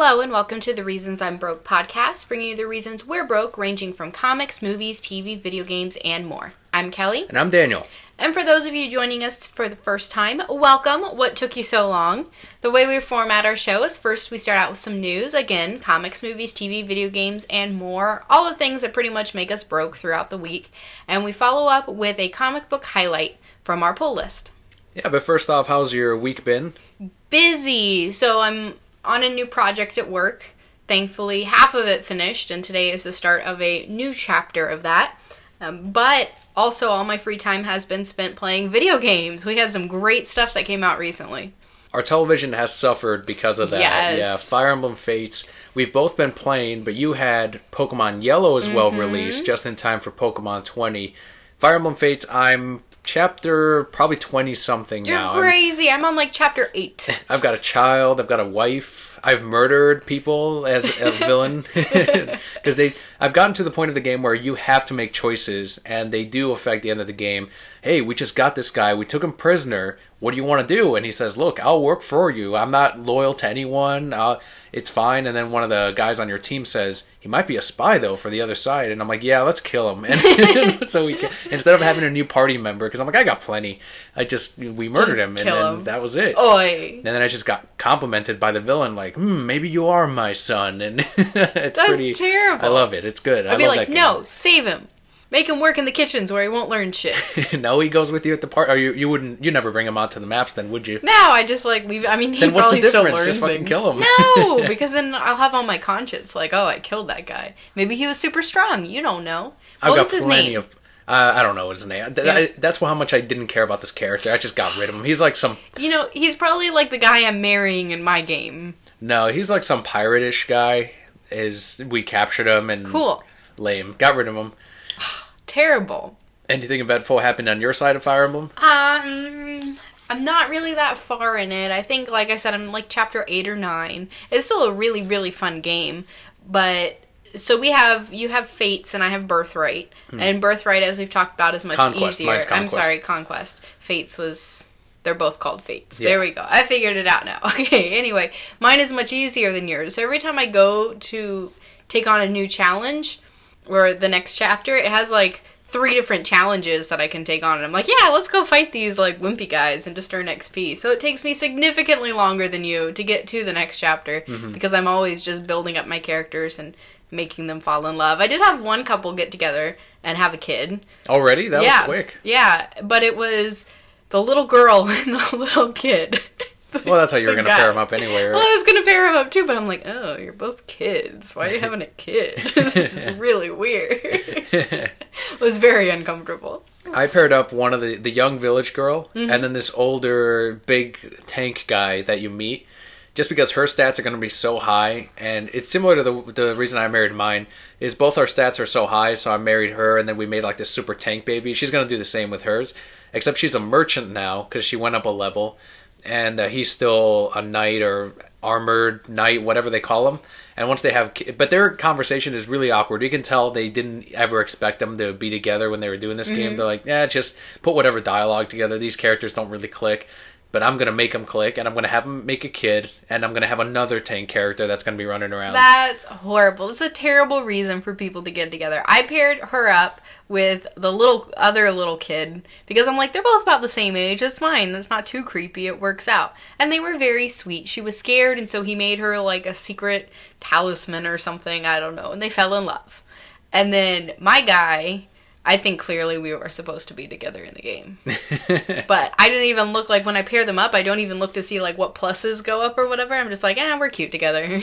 Hello and welcome to the Reasons I'm Broke podcast, bringing you the reasons we're broke, ranging from comics, movies, TV, video games, and more. I'm Kelly. And I'm Daniel. And for those of you joining us for the first time, welcome. What took you so long? The way we format our show is first we start out with some news. Again, comics, movies, TV, video games, and more. All the things that pretty much make us broke throughout the week. And we follow up with a comic book highlight from our pull list. Yeah, but first off, how's your week been? Busy. So I'm on a new project at work. Thankfully, half of it finished, and today is the start of a new chapter of that. But also, all my free time has been spent playing video games. We had some great stuff that came out recently. Our television has suffered because of that. Yes. Yeah, Fire Emblem Fates. We've both been playing, but you had Pokemon Yellow as well released just in time for Pokemon 20. Fire Emblem Fates, I'm chapter probably 20-something now. You're crazy. I'm on like chapter 8. I've got a child. I've got a wife. I've murdered people as a villain. Because I've gotten to the point of the game where you have to make choices, and they do affect the end of the game. Hey, we just got this guy. We took him prisoner. What do you want to do? And he says, look, I'll work for you. I'm not loyal to anyone. It's fine. And then one of the guys on your team says, he might be a spy, though, for the other side. And I'm like, yeah, let's kill him. And so instead of having a new party member, because I'm like, I got plenty, we murdered him. And then that was it. Oi. And then I just got complimented by the villain, like, maybe you are my son. And That's terrible. I love it. It's good. I'd be like, no, save him. Make him work in the kitchens where he won't learn shit. No, he goes with you at the party. Or you never bring him out to the maps then, would you? No, I just leave. I mean, he probably still learns Just fucking kill him. No, because then I'll have on my conscience, like, oh, I killed that guy. Maybe he was super strong. You don't know. What was his name? I don't know his name. That's how much I didn't care about this character. I just got rid of him. He's like some... he's probably like the guy I'm marrying in my game. No, he's like some pirate-ish guy. We captured him and... Cool. Lame. Got rid of him. Terrible. Anything eventful happened on your side of Fire Emblem? I'm not really that far in it. I think, like I said, I'm like chapter 8 or 9. It's still a really, really fun game. But, so you have Fates and I have Birthright. And Birthright, as we've talked about, is much Conquest. easier. Mine's Conquest. I'm sorry, Conquest. Fates they're both called Fates. Yeah. There we go. I figured it out now. Okay, anyway, mine is much easier than yours. So every time I go to take on a new challenge, or the next chapter, it has like 3 different challenges that I can take on. And I'm like, yeah, let's go fight these like wimpy guys and just earn XP. So it takes me significantly longer than you to get to the next chapter because I'm always just building up my characters and making them fall in love. I did have one couple get together and have a kid. Already? That was quick. Yeah, but it was the little girl and the little kid. Well, that's how you were going to pair them up anyway, right? Well, I was going to pair them up too, but I'm like, oh, you're both kids. Why are you having a kid? This is really weird. It was very uncomfortable. I paired up one of the young village girl and then this older big tank guy that you meet, just because her stats are going to be so high. And it's similar to the reason I married mine, is both our stats are so high, so I married her and then we made like this super tank baby. She's going to do the same with hers, except she's a merchant now because she went up a level. And he's still a knight or armored knight, whatever they call him. And once they have... But their conversation is really awkward. You can tell they didn't ever expect them to be together when they were doing this game. They're like, just put whatever dialogue together. These characters don't really click. But I'm going to make them click, and I'm going to have them make a kid, and I'm going to have another tank character that's going to be running around. That's horrible. It's a terrible reason for people to get together. I paired her up with the other little kid, because I'm like, they're both about the same age. It's fine. That's not too creepy. It works out. And they were very sweet. She was scared, and so he made her like a secret talisman or something. I don't know. And they fell in love. And then my guy... I think clearly we were supposed to be together in the game. But I didn't even look, like, when I pair them up, I don't even look to see, like, what pluses go up or whatever. I'm just like, we're cute together.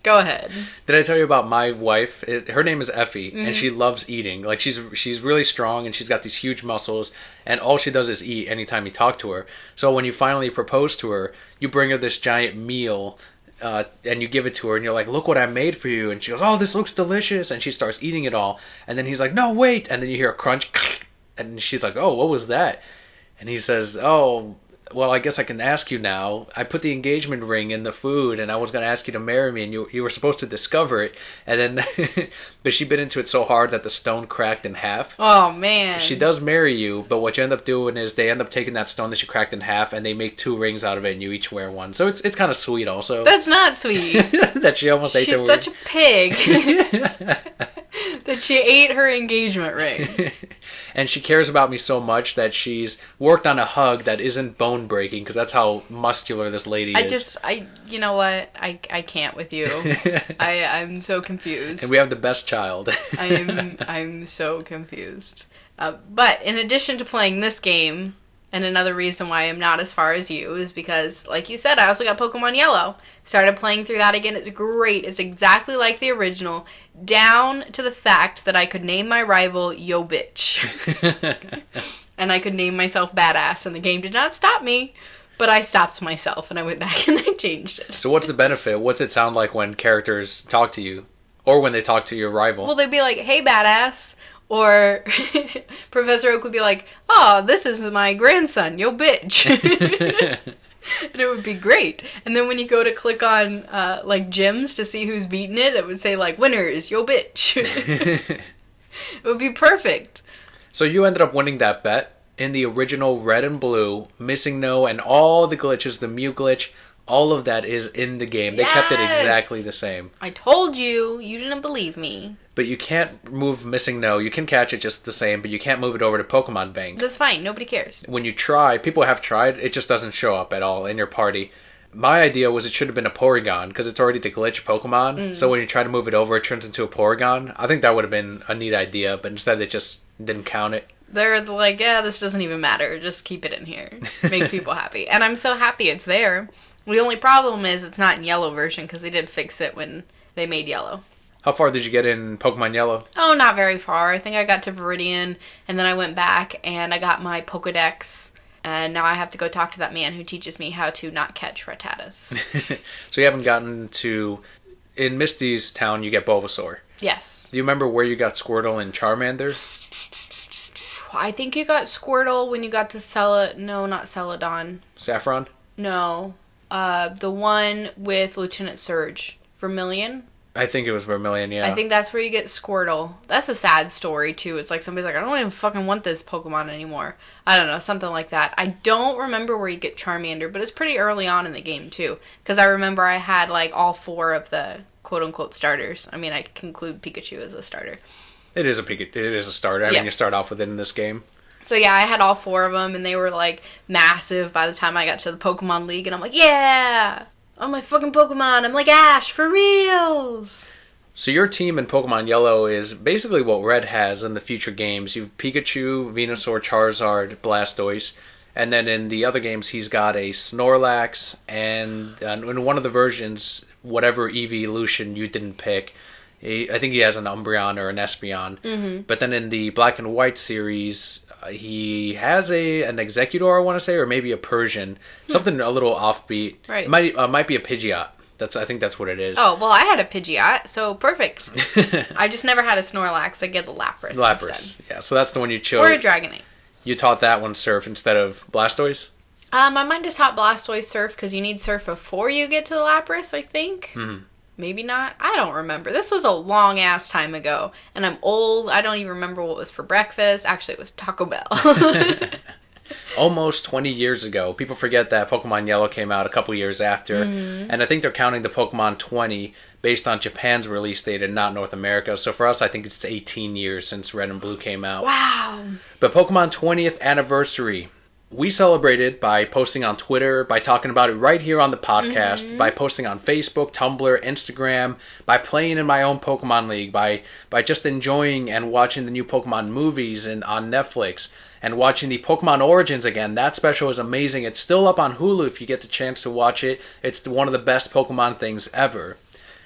Go ahead. Did I tell you about my wife? Her name is Effie, and she loves eating. Like, she's really strong, and she's got these huge muscles, and all she does is eat anytime you talk to her. So when you finally propose to her, you bring her this giant meal, and you give it to her, and you're like, look what I made for you. And she goes, oh, this looks delicious. And she starts eating it all. And then he's like, no, wait. And then you hear a crunch. And she's like, oh, what was that? And he says, oh, well, I guess I can ask you now. I put the engagement ring in the food, and I was going to ask you to marry me, and you were supposed to discover it, and then, but she bit into it so hard that the stone cracked in half. Oh, man. She does marry you, but what you end up doing is they end up taking that stone that she cracked in half, and they make 2 rings out of it, and you each wear one. So it's kind of sweet, also. That's not sweet. That she almost ate the ring. She's such a pig that she ate her engagement ring. And she cares about me so much that she's worked on a hug that isn't bone breaking, because that's how muscular this lady is. You know what? I can't with you. I'm so confused. And we have the best child. I'm so confused. But in addition to playing this game, and another reason why I'm not as far as you is because, like you said, I also got Pokemon Yellow. Started playing through that again. It's great. It's exactly like the original, down to the fact that I could name my rival Yo Bitch. And I could name myself Badass, and the game did not stop me. But I stopped myself, and I went back and I changed it. So what's the benefit? What's it sound like when characters talk to you? Or when they talk to your rival? Well, they'd be like, hey, Badass. Or Professor Oak would be like, oh, this is my grandson, Yo Bitch. And it would be great. And then when you go to click on, like, gyms to see who's beaten it, it would say, like, winners, Yo Bitch. It would be perfect. So you ended up winning that bet in the original Red and Blue, Missing No, and all the glitches, the Mew glitch, all of that is in the game. They kept it exactly the same. I told you. You didn't believe me. But you can't move Missing No. You can catch it just the same, but you can't move it over to Pokemon Bank. That's fine. Nobody cares. When you try, people have tried, it just doesn't show up at all in your party. My idea was it should have been a Porygon, because it's already the glitch Pokemon. So when you try to move it over, it turns into a Porygon. I think that would have been a neat idea, but instead they just didn't count it. They're like, yeah, this doesn't even matter. Just keep it in here. Make people happy. And I'm so happy it's there. The only problem is it's not in yellow version, because they did fix it when they made yellow. How far did you get in Pokemon Yellow? Oh, not very far. I think I got to Viridian, and then I went back, and I got my Pokedex, and now I have to go talk to that man who teaches me how to not catch Rattatas. So you haven't gotten to... In Misty's town, you get Bulbasaur. Yes. Do you remember where you got Squirtle and Charmander? I think you got Squirtle when you got to No, not Celadon. Saffron? No. The one with Lieutenant Surge. Vermilion? I think it was Vermilion, yeah. I think that's where you get Squirtle. That's a sad story, too. It's like somebody's like, I don't even fucking want this Pokemon anymore. I don't know, something like that. I don't remember where you get Charmander, but it's pretty early on in the game, too. Because I remember I had, like, all 4 of the quote-unquote starters. I mean, I conclude Pikachu as a starter. It is a starter. I mean, you start off with it in this game. So yeah, I had all 4 of them, and they were, like, massive by the time I got to the Pokemon League, and I'm like, yeah! Oh, my fucking Pokemon! I'm like, Ash, for reals! So your team in Pokemon Yellow is basically what Red has in the future games. You've Pikachu, Venusaur, Charizard, Blastoise, and then in the other games he's got a Snorlax, and in one of the versions, whatever evolution you didn't pick, I think he has an Umbreon or an Espeon. Mm-hmm. But then in the Black and White series, he has an Executor, I want to say, or maybe a Persian. Something a little offbeat. Right. Might be a Pidgeot. I think that's what it is. Oh, well, I had a Pidgeot, so perfect. I just never had a Snorlax. I get a Lapras instead. Yeah, so that's the one you chose. Or a Dragonite. You taught that one Surf instead of Blastoise? I might just taught Blastoise Surf, because you need Surf before you get to the Lapras, I think. Mm-hmm. Maybe not. I don't remember. This was a long-ass time ago, and I'm old. I don't even remember what was for breakfast. Actually, it was Taco Bell. Almost 20 years ago. People forget that Pokemon Yellow came out a couple years after, and I think they're counting the Pokemon 20 based on Japan's release date and not North America. So for us, I think it's 18 years since Red and Blue came out. Wow. But Pokemon 20th anniversary. We celebrated by posting on Twitter, by talking about it right here on the podcast, by posting on Facebook, Tumblr, Instagram, by playing in my own Pokemon League, by just enjoying and watching the new Pokemon movies on Netflix, and watching the Pokemon Origins again. That special is amazing. It's still up on Hulu if you get the chance to watch it. It's one of the best Pokemon things ever.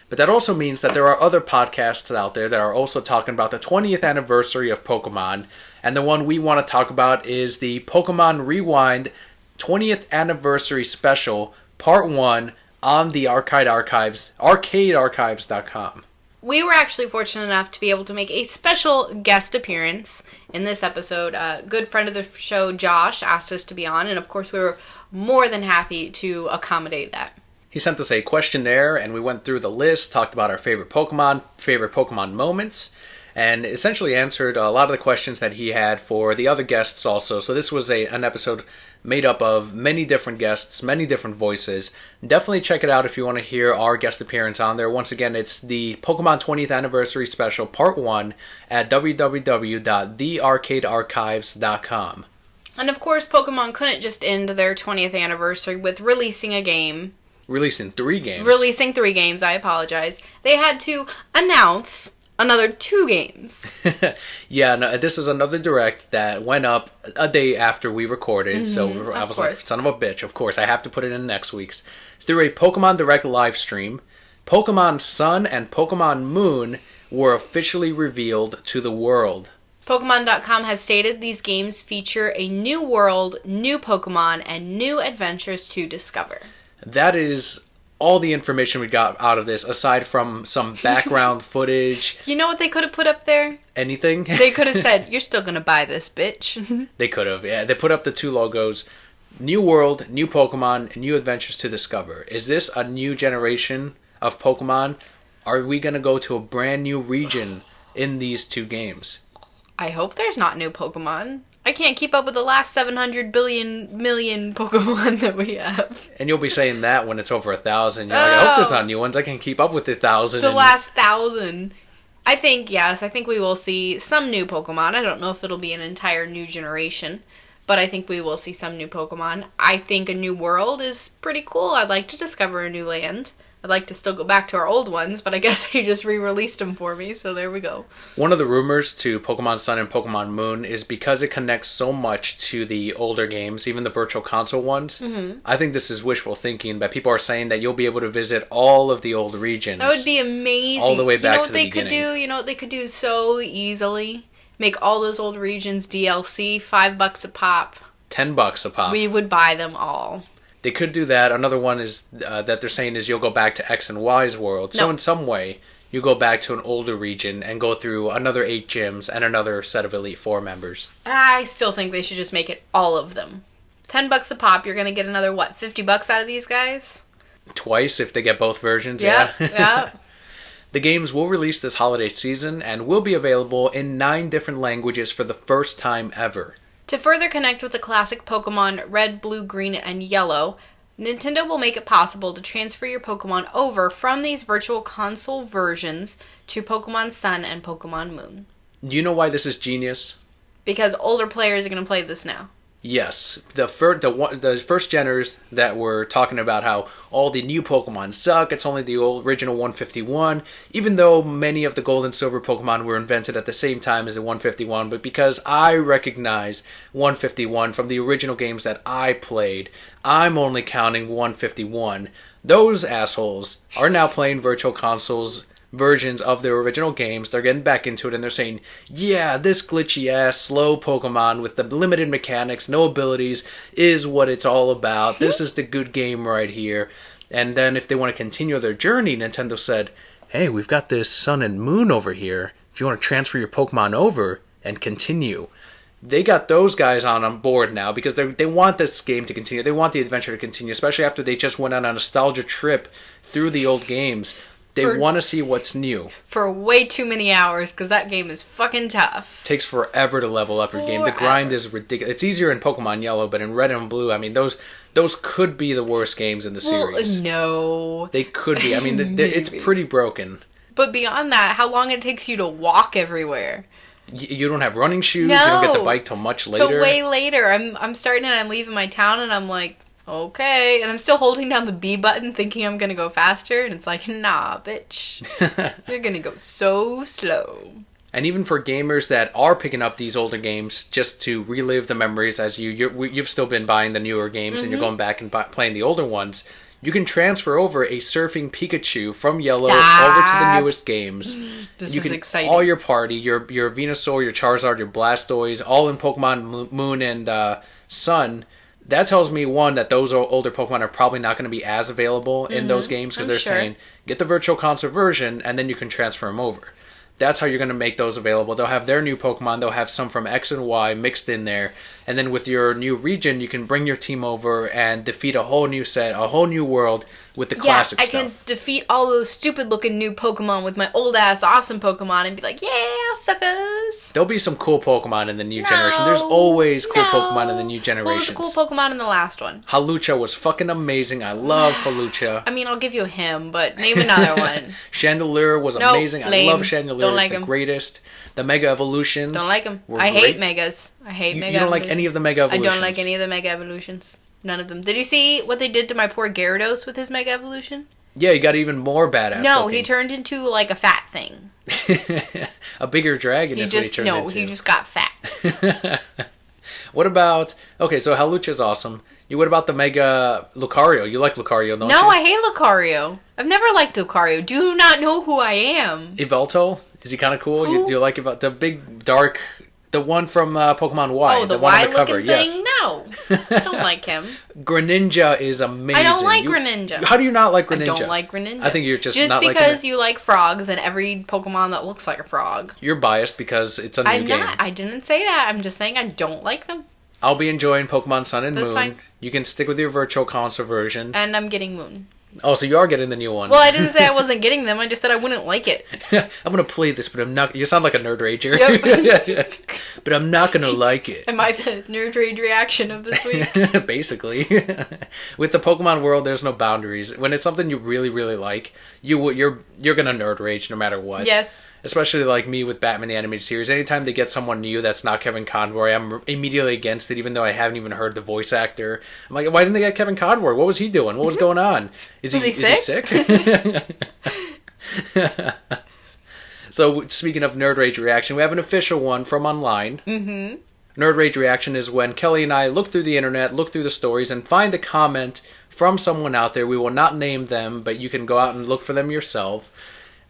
But that also means that there are other podcasts out there that are also talking about the 20th anniversary of Pokemon. And the one we want to talk about is the Pokemon Rewind 20th Anniversary Special, Part 1, on the arcadearchives.com. We were actually fortunate enough to be able to make a special guest appearance in this episode. A good friend of the show, Josh, asked us to be on, and of course we were more than happy to accommodate that. He sent us a questionnaire, and we went through the list, talked about our favorite Pokemon moments, and essentially answered a lot of the questions that he had for the other guests also. So this was an episode made up of many different guests, many different voices. Definitely check it out if you want to hear our guest appearance on there. Once again, it's the Pokemon 20th Anniversary Special Part 1 at www.thearcadearchives.com. And of course, Pokemon couldn't just end their 20th anniversary with releasing a game. Releasing 3 games. Releasing 3 games, I apologize. They had to announce another 2 games. Yeah, no, this is another direct that went up a day after we recorded, so I was like, son of a bitch, of course, I have to put it in next week's. Through a Pokemon Direct live stream, Pokemon Sun and Pokemon Moon were officially revealed to the world. Pokemon.com has stated these games feature a new world, new Pokemon, and new adventures to discover. That is all the information we got out of this, aside from some background footage. You know what they could have put up there? Anything? They could have said, "You're still gonna buy this, bitch." They could have, yeah. They put up the 2 logos. New world, new Pokemon, and new adventures to discover. Is this a new generation of Pokemon? Are we going to go to a brand new region in these 2 games? I hope there's not new Pokemon. I can't keep up with the last 700 million Pokemon that we have. And you'll be saying that when it's over 1,000. You're like, I hope there's not new ones. I can keep up with the 1,000. The last 1,000. I think, yes, I think we will see some new Pokemon. I don't know if it'll be an entire new generation, but I think we will see some new Pokemon. I think a new world is pretty cool. I'd like to discover a new land. I'd like to still go back to our old ones, but I guess they just re-released them for me, so there we go. One of the rumors to Pokemon Sun and Pokemon Moon is because it connects so much to the older games, even the Virtual Console ones. Mm-hmm. I think this is wishful thinking, but people are saying that you'll be able to visit all of the old regions. That would be amazing. All the way back to the beginning. You know what they could do so easily? Make all those old regions DLC, $5 a pop. $10 a pop. We would buy them all. They could do that. Another one is that they're saying is you'll go back to X and Y's world. No. So in some way, you go back to an older region and go through another 8 gyms and another set of Elite Four members. I still think they should just make it all of them. $10 a pop, you're going to get another, what, $50 out of these guys? Twice if they get both versions, yeah. The games will release this holiday season and will be available in 9 different languages for the first time ever. To further connect with the classic Pokemon Red, Blue, Green, and Yellow, Nintendo will make it possible to transfer your Pokemon over from these Virtual Console versions to Pokemon Sun and Pokemon Moon. Do you know why this is genius? Because older players are going to play this now. Yes, the first geners that were talking about how all the new Pokemon suck, it's only the original 151, even though many of the Gold and Silver Pokemon were invented at the same time as the 151, but because I recognize 151 from the original games that I played, I'm only counting 151. Those assholes are now playing Virtual Consoles versions of their original games. They're getting back into it and they're saying, yeah, this glitchy ass slow Pokemon with the limited mechanics, no abilities is what it's all about. This is the good game right here. And then if they want to continue their journey, Nintendo said, hey, we've got this Sun and Moon over here. If you want to transfer your Pokemon over and continue. They got those guys on board now because they want this game to continue. They want the adventure to continue, especially after they just went on a nostalgia trip through the old games. They want to see what's new. For way too many hours, because that game is fucking tough. Takes forever to level up your game. The grind is ridiculous. It's easier in Pokemon Yellow, but in Red and Blue, I mean, those could be the worst games in the series. No. They could be. I mean, it's pretty broken. But beyond that, how long it takes you to walk everywhere. You don't have running shoes. No. You don't get the bike till much later. Till way later. I'm starting and I'm leaving my town, and I'm like, okay, and I'm still holding down the B button thinking I'm gonna go faster, and it's like, nah, bitch. You're gonna go so slow. And even for gamers that are picking up these older games just to relive the memories, as you've still been buying the newer games and you're going back and playing the older ones, you can transfer over a surfing Pikachu from Yellow over to the newest games. This is exciting. All your party, your Venusaur, your Charizard, your Blastoise, all in Pokemon Moon and Sun. That tells me, one, that those older Pokemon are probably not going to be as available in those games because they're saying, get the Virtual Console version and then you can transfer them over. That's how you're going to make those available. They'll have their new Pokemon. They'll have some from X and Y mixed in there. And then with your new region, you can bring your team over and defeat a whole new set, a whole new world with the classic stuff. I can defeat all those stupid-looking new Pokemon with my old-ass awesome Pokemon and be like, yeah, suckers! There'll be some cool Pokemon in the new generation. There's always cool Pokemon in the new generation. What was the cool Pokemon in the last one? Halucha was fucking amazing. I love Halucha. I mean, I'll give you him, but name another one. Chandelure was amazing. Lame. I love Chandelure. Don't like it's him. the greatest. The Mega Evolutions. Don't like them. Were I great. hate Megas. I hate Mega You don't like Evolutions. any of the Mega Evolutions? I don't like any of the Mega Evolutions. None of them. Did you see what they did to my poor Gyarados with his Mega Evolution? Yeah, you got even more badass. No, looking. he turned into like a fat thing. A bigger dragon is what he turned into. He just got fat. What about... Okay, so Halucha's awesome. What about the Mega Lucario? You like Lucario, don't you? No, I hate Lucario. I've never liked Lucario. Do you not know who I am? Yveltal? Is he kind of cool? Who? Do you like the big, dark... The one from Pokemon Y. Oh, the one on the Y-looking cover. thing? Yes. No. I don't like him. Greninja is amazing. I don't like Greninja. How do you not like Greninja? I don't like Greninja. I think you're just not because liking it. you like frogs and every Pokemon that looks like a frog. You're biased because it's a new game. I didn't say that. I'm just saying I don't like them. I'll be enjoying Pokemon Sun and That's Moon. fine. You can stick with your Virtual Console version. And I'm getting Moon. Oh, so you are getting the new one. Well, I didn't say I wasn't getting them. I just said I wouldn't like it. I'm going to play this, but I'm not... You sound like a nerd rager. Yep. But I'm not going to like it. Am I the nerd rage reaction of this week? Basically. With the Pokemon world, there's no boundaries. When it's something you really, really like, you're going to nerd rage no matter what. Yes. Especially like me with Batman the Animated Series. Anytime they get someone new that's not Kevin Conroy, I'm immediately against it, even though I haven't even heard the voice actor. I'm like, why didn't they get Kevin Conroy? What was he doing? What was going on? Is he sick? So, speaking of Nerd Rage Reaction, we have an official one from online. Mm-hmm. Nerd Rage Reaction is when Kelly and I look through the internet, look through the stories, and find a comment from someone out there. We will not name them, but you can go out and look for them yourself.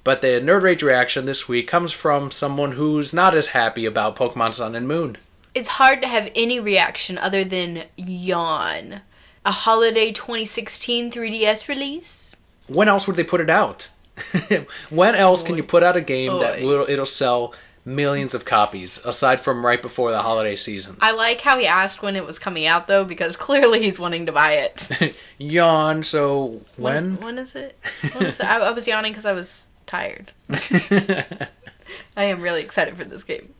But the Nerd Rage reaction this week comes from someone who's not as happy about Pokemon Sun and Moon. It's hard to have any reaction other than yawn. A holiday 2016 3DS release? When else would they put it out? When else can you put out a game that it'll sell millions of copies, aside from right before the holiday season? I like how he asked when it was coming out, though, because clearly he's wanting to buy it. Yawn, so when? When is it? I was yawning because I was tired. I am really excited for this game.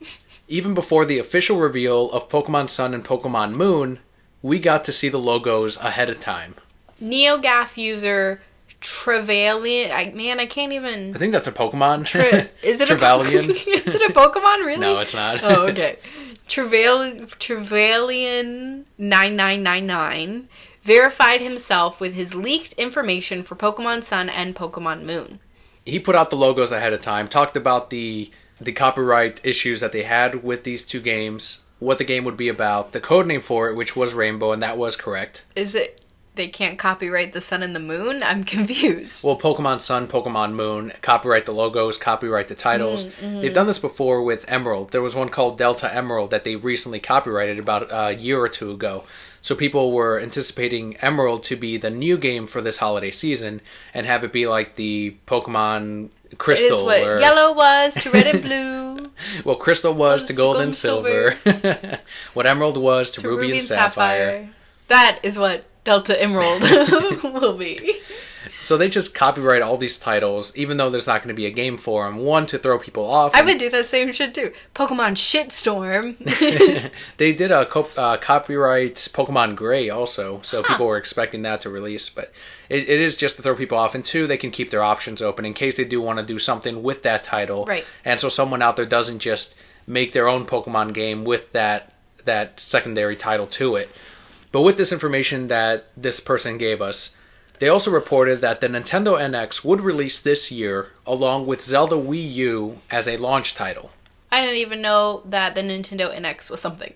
Even before the official reveal of Pokemon Sun and Pokemon Moon, we got to see the logos ahead of time. NeoGAF user Trevelyan. I can't even. I think that's a Pokemon. Is it Trevelyan? Is it a Pokemon, really? No, it's not. Oh, okay. Trevelyan 9999 verified himself with his leaked information for Pokemon Sun and Pokemon Moon. He put out the logos ahead of time, talked about the copyright issues that they had with these two games, what the game would be about, the codename for it, which was Rainbow, and that was correct. Is it they can't copyright the Sun and the Moon? I'm confused. Well, Pokemon Sun, Pokemon Moon, copyright the logos, copyright the titles. Mm-hmm. They've done this before with Emerald. There was one called Delta Emerald that they recently copyrighted about a year or two ago. So people were anticipating Emerald to be the new game for this holiday season and have it be like the Pokemon Crystal. It is what yellow was to red and blue. Well, Crystal was to gold and silver. What Emerald was to Ruby and Sapphire. That is what Delta Emerald will be. So they just copyright all these titles, even though there's not going to be a game for them. One, to throw people off. I would do that same shit too. Pokemon Shitstorm. They did a copyright Pokemon Gray also, so people were expecting that to release. But it is just to throw people off. And two, they can keep their options open in case they do want to do something with that title. Right. And so someone out there doesn't just make their own Pokemon game with that secondary title to it. But with this information that this person gave us, they also reported that the Nintendo NX would release this year along with Zelda Wii U as a launch title. I didn't even know that the Nintendo NX was something.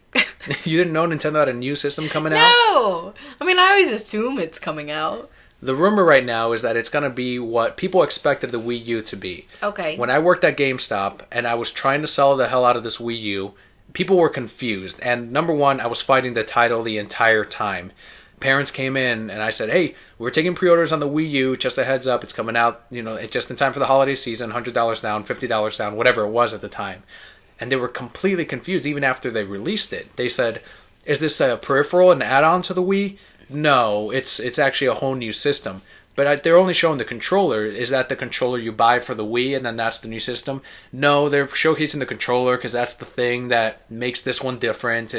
You didn't know Nintendo had a new system coming out? No! I mean, I always assume it's coming out. The rumor right now is that it's going to be what people expected the Wii U to be. Okay. When I worked at GameStop and I was trying to sell the hell out of this Wii U, people were confused. And number one, I was fighting the title the entire time. parents came in and I said, hey, we're taking pre-orders on the Wii U. Just a heads up, it's coming out, just in time for the holiday season. $100 down, $50 down, whatever it was at the time. And they were completely confused even after they released it. They said, is this a peripheral, an add-on to the Wii? No, it's actually a whole new system. But they're only showing the controller. Is that the controller you buy for the Wii and then that's the new system? No, they're showcasing the controller because that's the thing that makes this one different.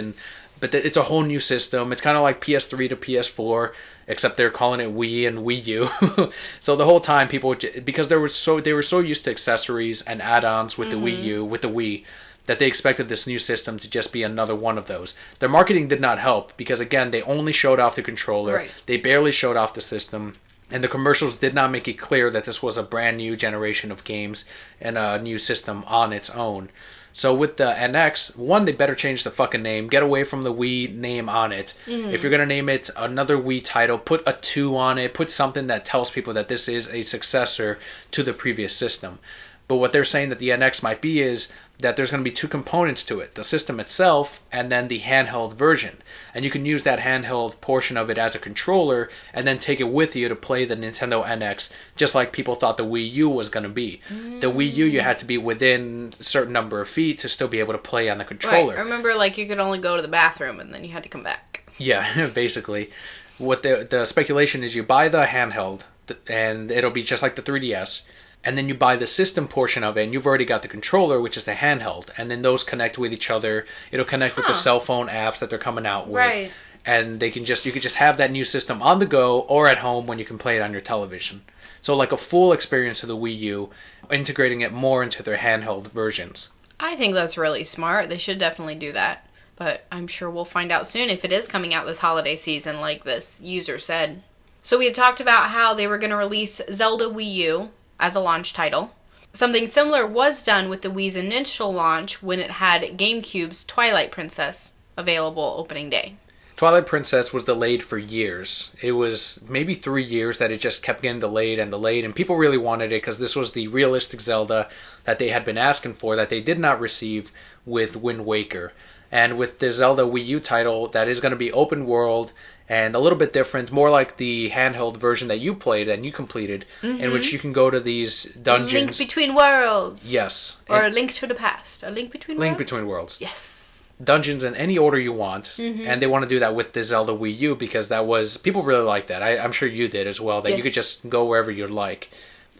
But it's a whole new system. It's kind of like PS3 to PS4, except they're calling it Wii and Wii U. So the whole time people, because they were so used to accessories and add-ons with the Wii U, with the Wii, that they expected this new system to just be another one of those. Their marketing did not help because, again, they only showed off the controller. Right. They barely showed off the system. And the commercials did not make it clear that this was a brand new generation of games and a new system on its own. So with the NX, one, they better change the fucking name. Get away from the Wii name on it. If you're going to name it another Wii title, put a 2 on it. Put something that tells people that this is a successor to the previous system. But what they're saying that the NX might be is that there's going to be 2 components to it. The system itself and then the handheld version. And you can use that handheld portion of it as a controller and then take it with you to play the Nintendo NX, just like people thought the Wii U was going to be. The Wii U, you had to be within a certain number of feet to still be able to play on the controller. Right. I remember, you could only go to the bathroom and then you had to come back. Yeah, basically. What the speculation is, you buy the handheld and it'll be just like the 3DS. And then you buy the system portion of it, and you've already got the controller, which is the handheld. And then those connect with each other. It'll connect with the cell phone apps that they're coming out with. Right. And you can just have that new system on the go or at home when you can play it on your television. So like a full experience of the Wii U, integrating it more into their handheld versions. I think that's really smart. They should definitely do that. But I'm sure we'll find out soon if it is coming out this holiday season, like this user said. So we had talked about how they were going to release Zelda Wii U as a launch title. Something similar was done with the Wii's initial launch when it had GameCube's Twilight Princess available opening day. Twilight Princess was delayed for years. It was maybe 3 years that it just kept getting delayed, and people really wanted it because this was the realistic Zelda that they had been asking for that they did not receive with Wind Waker. And with the Zelda Wii U title, that is going to be open world and a little bit different, more like the handheld version that you played and you completed, in which you can go to these dungeons. Link Between Worlds. Yes. Or A Link to the Past. A Link Between Worlds? Link Between Worlds. Yes. Dungeons in any order you want, and they want to do that with the Zelda Wii U because people really like that. I'm sure you did as well, that you could just go wherever you'd like.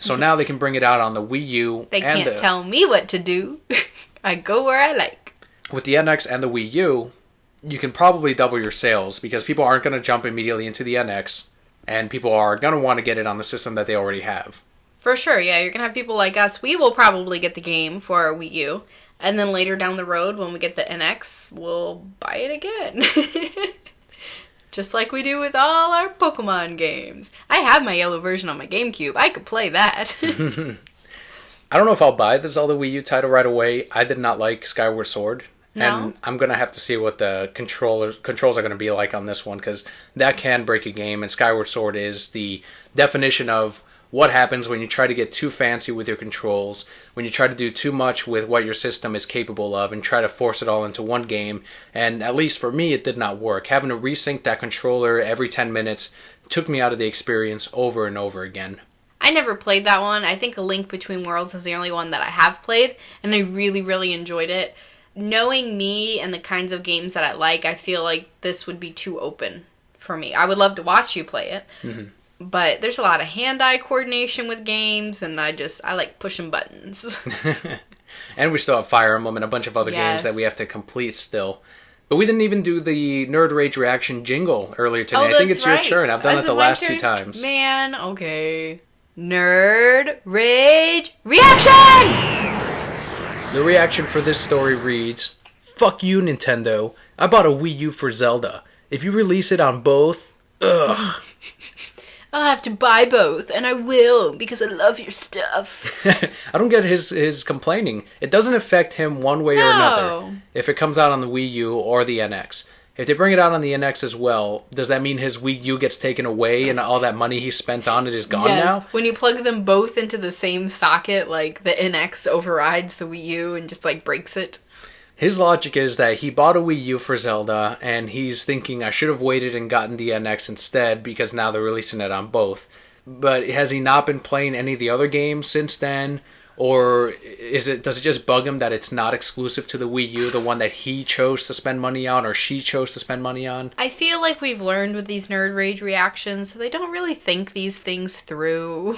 So now they can bring it out on the Wii U. They can't tell me what to do. I go where I like. With the NX and the Wii U, you can probably double your sales because people aren't going to jump immediately into the NX, and people are going to want to get it on the system that they already have. For sure, yeah. You're going to have people like us. We will probably get the game for our Wii U, and then later down the road, when we get the NX, we'll buy it again. Just like we do with all our Pokemon games. I have my yellow version on my GameCube. I could play that. I don't know if I'll buy the Zelda Wii U title right away. I did not like Skyward Sword. No? And I'm going to have to see what the controls are going to be like on this one, because that can break a game, and Skyward Sword is the definition of what happens when you try to get too fancy with your controls, when you try to do too much with what your system is capable of, and try to force it all into one game. And at least for me, it did not work. Having to resync that controller every 10 minutes took me out of the experience over and over again. I never played that one. I think A Link Between Worlds is the only one that I have played, and I really, really enjoyed it. Knowing me and the kinds of games that I like, I feel like this would be too open for me. I would love to watch you play it, but there's a lot of hand-eye coordination with games, and I like pushing buttons. And we still have Fire Emblem and a bunch of other games that we have to complete still. But we didn't even do the Nerd Rage Reaction jingle earlier today. I think it's your turn. I've done it the last 2 times. Man, okay. Nerd Rage Reaction! The reaction for this story reads, "Fuck you, Nintendo. I bought a Wii U for Zelda. If you release it on both, ugh." I'll have to buy both, and I will, because I love your stuff. I don't get his complaining. It doesn't affect him one way or another if it comes out on the Wii U or the NX. If they bring it out on the NX as well, does that mean his Wii U gets taken away and all that money he spent on it is gone now? When you plug them both into the same socket, like the NX overrides the Wii U and just breaks it. His logic is that he bought a Wii U for Zelda, and he's thinking I should have waited and gotten the NX instead because now they're releasing it on both. But has he not been playing any of the other games since then? Or does it just bug him that it's not exclusive to the Wii U, the one that he chose to spend money on or she chose to spend money on? I feel like we've learned with these Nerd Rage reactions, they don't really think these things through.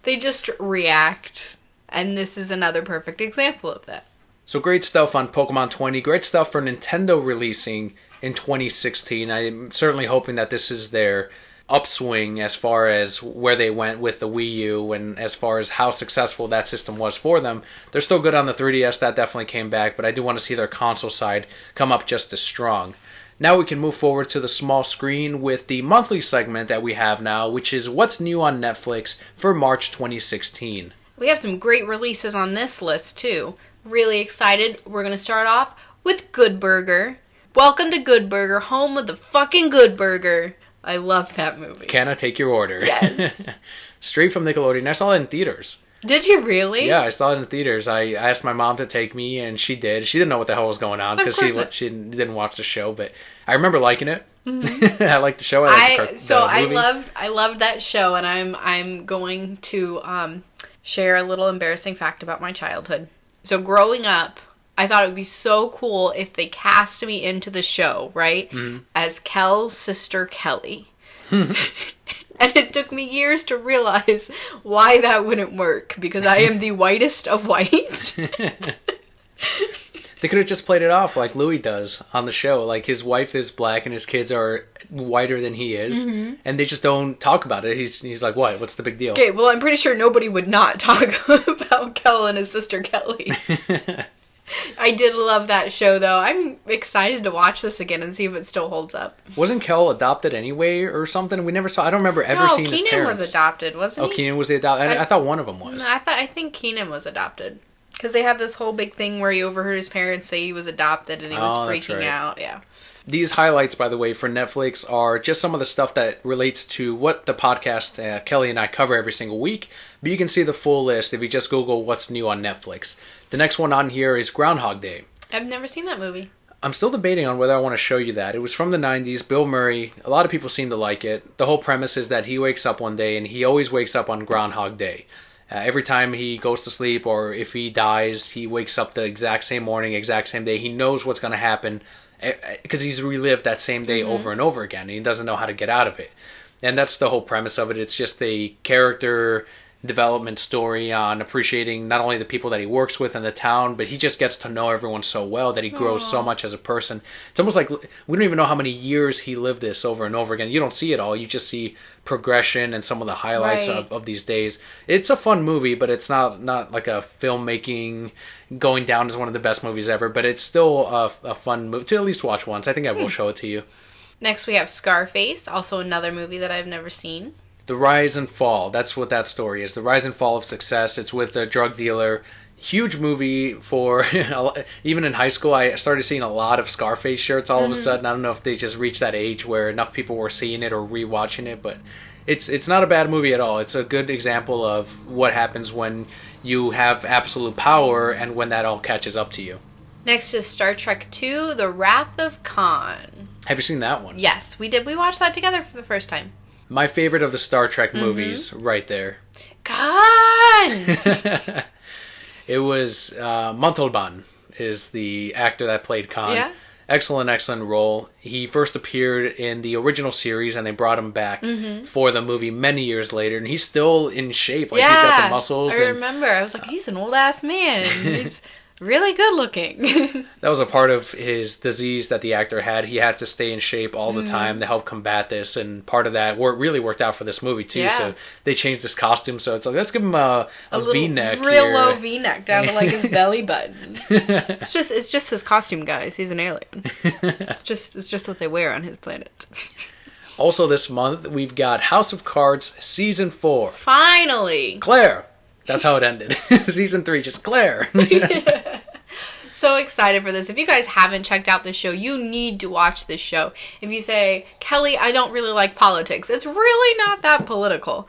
They just react. And this is another perfect example of that. So great stuff on Pokemon 20. Great stuff for Nintendo releasing in 2016. I'm certainly hoping that this is their upswing as far as where they went with the Wii U and as far as how successful that system was for them. They're still good on the 3DS. That definitely came back, but I do want to see their console side come up just as strong. Now we can move forward to the small screen with the monthly segment that we have now, which is What's New on Netflix for March 2016. We have some great releases on this list, too. Really excited. We're going to start off with Good Burger. Welcome to Good Burger, home of the fucking Good Burger. I love that movie. Can I take your order? Yes. Straight from Nickelodeon. I saw it in theaters. Did you really? Yeah, I saw it in theaters. I asked my mom to take me, and she did. She didn't know what the hell was going on because she didn't watch the show, but I remember liking it. Mm-hmm. I liked the show. I loved that show, and I'm going to share a little embarrassing fact about my childhood. So growing up, I thought it would be so cool if they cast me into the show, right? Mm-hmm. As Kel's sister, Kelli. And it took me years to realize why that wouldn't work, because I am the whitest of white. They could have just played it off like Louis does on the show. Like, his wife is black and his kids are whiter than he is. Mm-hmm. And they just don't talk about it. He's like, what? What's the big deal? Okay, well, I'm pretty sure nobody would not talk about Kel and his sister Kelli. I did love that show, though. I'm excited to watch this again and see if it still holds up. Wasn't Kel adopted anyway or something? We never saw... I don't remember ever seeing his parents. Keenan was adopted, wasn't he? Oh, Keenan was the adopted... I thought one of them was. I think Keenan was adopted. Because they have this whole big thing where he overheard his parents say he was adopted and he was freaking out. Yeah. These highlights, by the way, for Netflix are just some of the stuff that relates to what the podcast Kelly and I cover every single week. But you can see the full list if you just Google what's new on Netflix. The next one on here is Groundhog Day. I've never seen that movie. I'm still debating on whether I want to show you that. It was from the 90s. Bill Murray. A lot of people seem to like it. The whole premise is that he wakes up one day and he always wakes up on Groundhog Day. Every time he goes to sleep or if he dies, he wakes up the exact same morning, exact same day. He knows what's going to happen because he's relived that same day over and over again. And he doesn't know how to get out of it. And that's the whole premise of it. It's just a character development story on appreciating not only the people that he works with in the town, but he just gets to know everyone so well that he grows so much as a person. It's almost like we don't even know how many years he lived this over and over again. You don't see it all. You just see progression and some of the highlights of these days. It's a fun movie, but it's not like a filmmaking going down as one of the best movies ever, but it's still a fun movie to at least watch once. I think I will show it to you. Next we have Scarface, also another movie that I've never seen. The Rise and Fall. That's what that story is. The Rise and Fall of Success. It's with a drug dealer. Huge movie for... even in high school, I started seeing a lot of Scarface shirts all of a sudden. I don't know if they just reached that age where enough people were seeing it or rewatching it, but it's not a bad movie at all. It's a good example of what happens when you have absolute power and when that all catches up to you. Next is Star Trek II, The Wrath of Khan. Have you seen that one? Yes, we did. We watched that together for the first time. My favorite of the Star Trek movies, right there. Khan! It was Montalban is the actor that played Khan. Yeah. Excellent role. He first appeared in the original series, and they brought him back for the movie many years later, and he's still in shape. Like, he's got the muscles. I remember. I was like, he's an old-ass man. He's really good looking. That was a part of his disease that the actor had. He had to stay in shape all the time to help combat this, and part of that really worked out for this movie too. Yeah. So they changed his costume, so it's like, let's give him a V-neck, real low V-neck down to like his belly button. It's just his costume, guys. He's an alien. It's just what they wear on his planet. Also this month we've got House of Cards Season 4. Finally, Claire. That's how it ended. Season 3, just Claire. So excited for this. If you guys haven't checked out this show, you need to watch this show. If you say, Kelly, I don't really like politics, it's really not that political.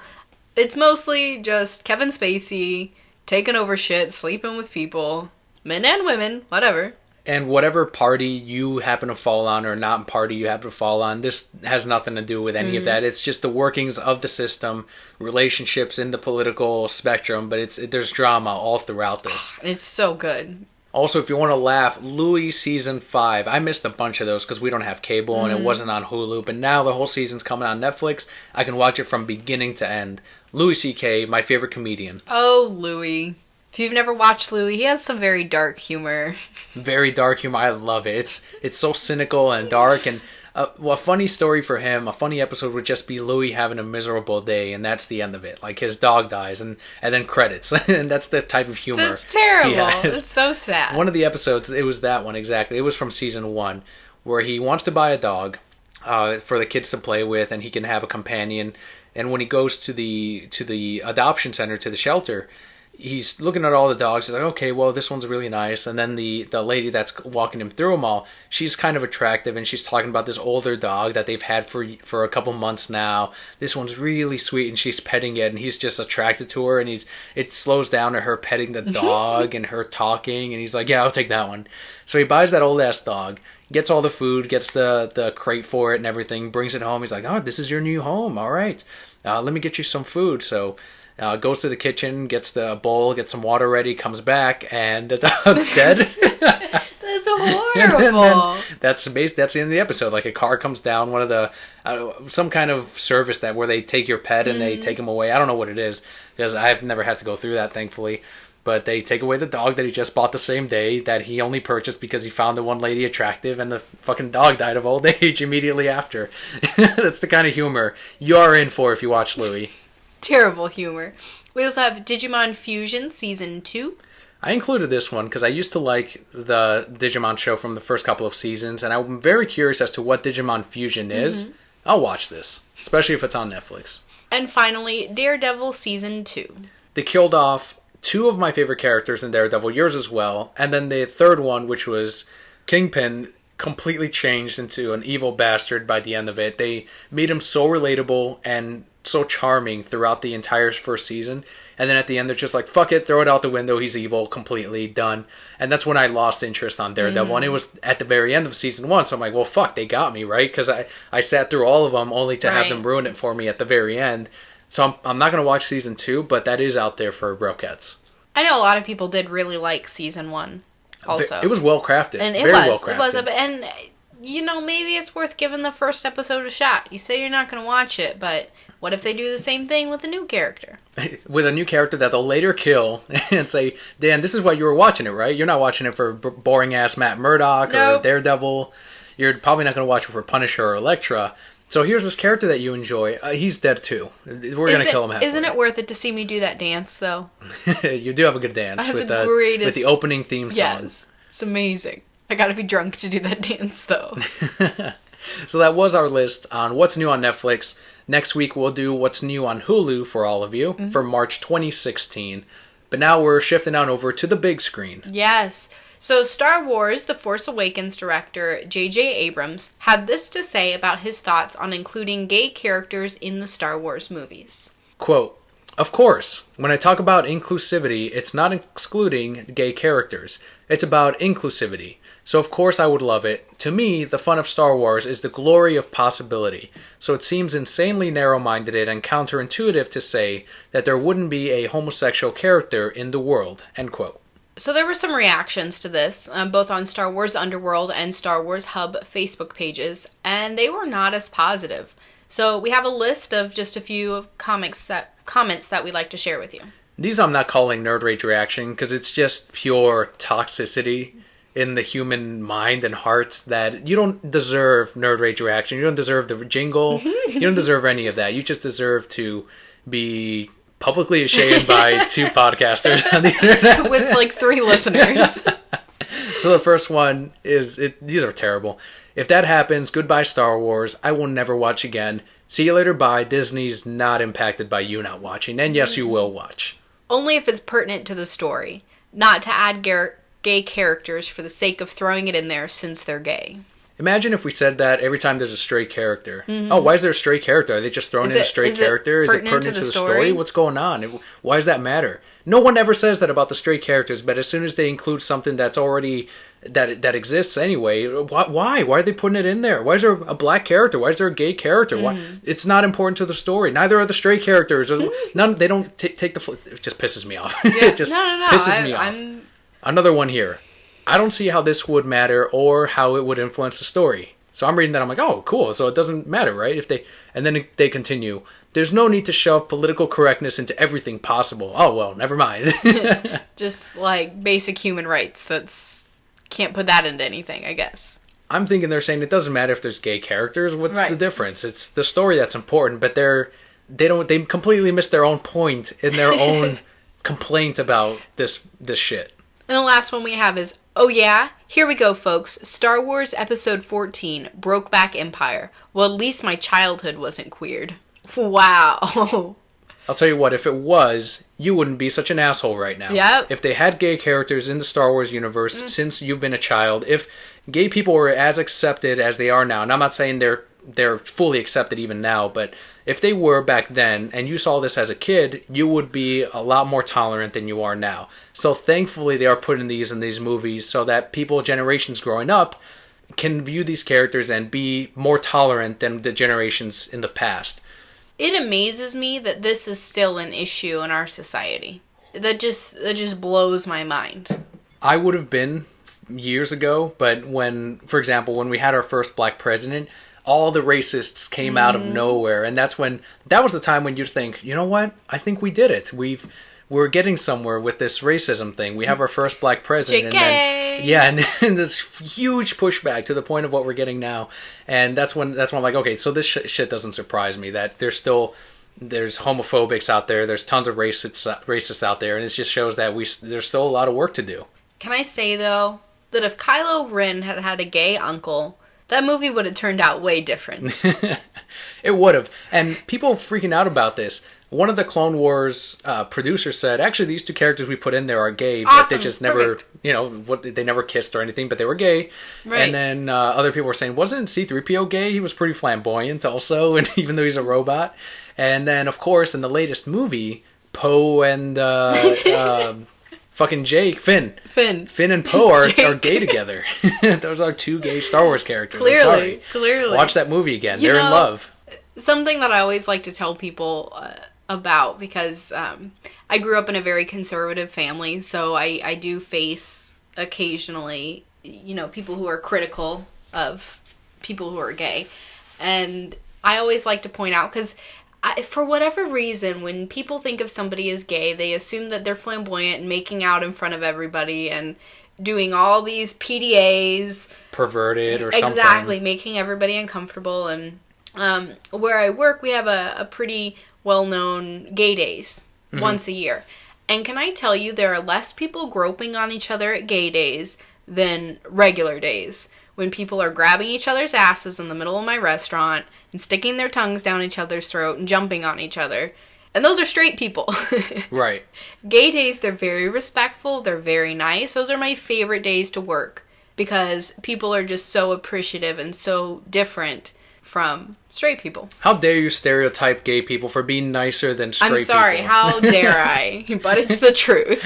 It's mostly just Kevin Spacey taking over shit, sleeping with people. Men and women, whatever. And whatever party you happen to fall on or not party you happen to fall on, this has nothing to do with any of that. It's just the workings of the system, relationships in the political spectrum, but there's drama all throughout this. It's so good. Also, if you want to laugh, Louis season 5. I missed a bunch of those because we don't have cable and it wasn't on Hulu. But now the whole season's coming on Netflix. I can watch it from beginning to end. Louis C.K., my favorite comedian. Oh, Louis. If you've never watched Louis, he has some very dark humor. Very dark humor. I love it. It's so cynical and dark. And a funny story for him, a funny episode would just be Louis having a miserable day, and that's the end of it. Like his dog dies, and then credits. And that's the type of humor. That's terrible. It's so sad. One of the episodes, it was that one exactly. It was from season 1, where he wants to buy a dog for the kids to play with, and he can have a companion. And when he goes to the adoption center, to the shelter, he's looking at all the dogs. He's like, okay, well, this one's really nice. And then the lady that's walking him through them all, she's kind of attractive, and she's talking about this older dog that they've had for a couple months now. This one's really sweet, and she's petting it, and he's just attracted to her. And it slows down to her petting the dog and her talking, and he's like, yeah, I'll take that one. So he buys that old ass dog, gets all the food, gets the crate for it and everything, brings it home. He's like, oh, this is your new home. All right, let me get you some food. So goes to the kitchen, gets the bowl, gets some water ready, comes back, and the dog's dead. That's horrible. That's the end of the episode. Like a car comes down, one of the some kind of service where they take your pet and they take him away. I don't know what it is because I've never had to go through that, thankfully. But they take away the dog that he just bought the same day that he only purchased because he found the one lady attractive, and the fucking dog died of old age immediately after. That's the kind of humor you are in for if you watch Louis. Terrible humor. We also have Digimon Fusion Season 2. I included this one because I used to like the Digimon show from the first couple of seasons, and I'm very curious as to what Digimon Fusion is. I'll watch this, especially if it's on Netflix. And finally, Daredevil Season 2. They killed off 2 of my favorite characters in Daredevil, yours as well, and then the third one, which was Kingpin, completely changed into an evil bastard by the end of it. They made him so relatable and so charming throughout the entire first season, and then at the end they're just like, fuck it, throw it out the window, he's evil, completely done. And that's when I lost interest on Daredevil, and it was at the very end of season 1, so I'm like, well, fuck, they got me, right? Because I sat through all of them only to have them ruin it for me at the very end. So I'm not going to watch season 2, but that is out there for Brokettes. I know a lot of people did really like season 1 also. It was well crafted. And Very well crafted. It was. And, you know, maybe it's worth giving the first episode a shot. You say you're not going to watch it, but what if they do the same thing with a new character? With a new character that they'll later kill and say, Dan, this is why you were watching it, right? You're not watching it for boring-ass Matt Murdock or Daredevil. You're probably not going to watch it for Punisher or Elektra. So here's this character that you enjoy. He's dead too. We're going to kill him halfway. Isn't it worth it to see me do that dance, though? You do have a good dance with the opening theme song. Yes, it's amazing. I got to be drunk to do that dance, though. So that was our list on what's new on Netflix. Next week we'll do what's new on Hulu for all of you for March 2016. But now we're shifting on over to the big screen. Yes. So Star Wars The Force Awakens director J.J. Abrams had this to say about his thoughts on including gay characters in the Star Wars movies. Quote, "Of course, when I talk about inclusivity, it's not excluding gay characters. It's about inclusivity. So of course I would love it. To me, the fun of Star Wars is the glory of possibility. So it seems insanely narrow-minded and counterintuitive to say that there wouldn't be a homosexual character in the world." End quote. So there were some reactions to this, both on Star Wars Underworld and Star Wars Hub Facebook pages, and they were not as positive. So we have a list of just a few comments that we'd like to share with you. These I'm not calling nerd rage reaction because it's just pure toxicity in the human mind and heart that you don't deserve nerd rage reaction. You don't deserve the jingle. You don't deserve any of that. You just deserve to be publicly ashamed by 2 podcasters on the internet. With like 3 listeners. So the first one is, these are terrible. "If that happens, goodbye Star Wars. I will never watch again. See you later, bye. Disney's not impacted by you not watching." And yes, you will watch. Only if it's pertinent to the story. Not to add gay characters for the sake of throwing it in there since they're gay. Imagine if we said that every time there's a stray character. Oh, why is there a stray character? Are they just throwing in a stray character? Is it pertinent to the story? What's going on? Why does that matter? No one ever says that about the stray characters, but as soon as they include something that's already that exists anyway, why? Why are they putting it in there? Why is there a black character? Why is there a gay character? Why? It's not important to the story. Neither are the stray characters. None. They don't take the. It just pisses me off. Yeah. It just pisses me off. Another one here. I don't see how this would matter or how it would influence the story. So I'm reading that, I'm like, oh, cool. So it doesn't matter, right? And then they continue. There's no need to shove political correctness into everything possible. Oh, well, never mind. Just like basic human rights. Can't put that into anything, I guess. I'm thinking they're saying it doesn't matter if there's gay characters. What's the difference? It's the story that's important, but they completely miss their own point in their own complaint about this shit. And the last one we have is, oh yeah, here we go, folks. Star Wars Episode 14, Brokeback Empire. Well, at least my childhood wasn't queered. Wow. I'll tell you what, if it was, you wouldn't be such an asshole right now. Yep. If they had gay characters in the Star Wars universe since you've been a child, if gay people were as accepted as they are now, and I'm not saying they're fully accepted even now, but if they were back then and you saw this as a kid, you would be a lot more tolerant than you are now. So thankfully they are putting these in these movies so that people, generations growing up, can view these characters and be more tolerant than the generations in the past. It amazes me that this is still an issue in our society. That just blows my mind. I would have been years ago, but when, for example, when we had our first black president, all the racists came out of nowhere, and that was the time when you'd think, you know what? I think we did it. We're getting somewhere with this racism thing. We have our first black president, and this huge pushback to the point of what we're getting now. And that's when I'm like, okay, so this shit doesn't surprise me that there's homophobics out there, there's tons of racists out there, and it just shows that there's still a lot of work to do. Can I say though that if Kylo Ren had had a gay uncle, that movie would have turned out way different. It would have. And people freaking out about this. One of the Clone Wars producers said, actually, these two characters we put in there are gay, but they just never, they never kissed or anything, but they were gay. Right. And then other people were saying, wasn't C-3PO gay? He was pretty flamboyant also, and even though he's a robot. And then, of course, in the latest movie, Poe and fucking Finn and Poe are gay together. Those are two gay Star Wars characters. Clearly. Watch that movie again. They're in love. Something that I always like to tell people about, because I grew up in a very conservative family, so I do face occasionally, people who are critical of people who are gay. And I always like to point out, because for whatever reason, when people think of somebody as gay, they assume that they're flamboyant and making out in front of everybody and doing all these PDAs. Perverted or something. Exactly, making everybody uncomfortable. And where I work, we have a pretty well-known gay days once a year. And can I tell you, there are less people groping on each other at gay days than regular days. When people are grabbing each other's asses in the middle of my restaurant and sticking their tongues down each other's throat and jumping on each other. And those are straight people. Right. Gay days, they're very respectful. They're very nice. Those are my favorite days to work because people are just so appreciative and so different from straight people. How dare you stereotype gay people for being nicer than straight people? I'm sorry, how dare I? But it's the truth.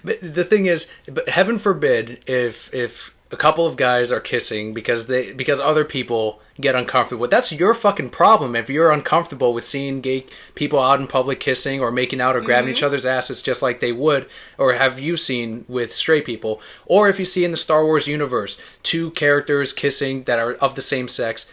But the thing is, but heaven forbid if a couple of guys are kissing because other people get uncomfortable. That's your fucking problem. If you're uncomfortable with seeing gay people out in public kissing or making out or grabbing each other's asses just like they would, or have you seen with straight people, or if you see in the Star Wars universe two characters kissing that are of the same sex,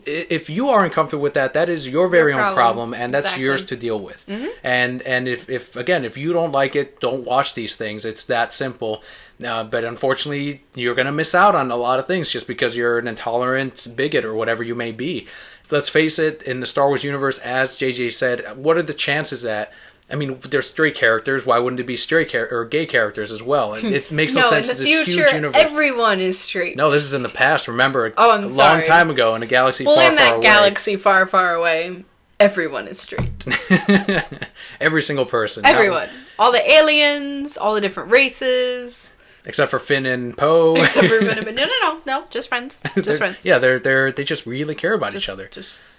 if you are uncomfortable with that, that is your very own problem, and that's yours to deal with. And if you don't like it, don't watch these things. It's that simple. But unfortunately, you're going to miss out on a lot of things just because you're an intolerant bigot or whatever you may be. Let's face it, in the Star Wars universe, as JJ said, what are the chances that... I mean, there's straight characters. Why wouldn't it be or gay characters as well? It makes no sense. In the future, everyone is straight. No, this is in the past. Remember, a long time ago in a galaxy far, far away. Well, in that galaxy far, far away, everyone is straight. Every single person. Everyone. All the aliens, all the different races. Except for Finn and Poe. Except for no, just friends. Just friends. Yeah, they just really care about each other.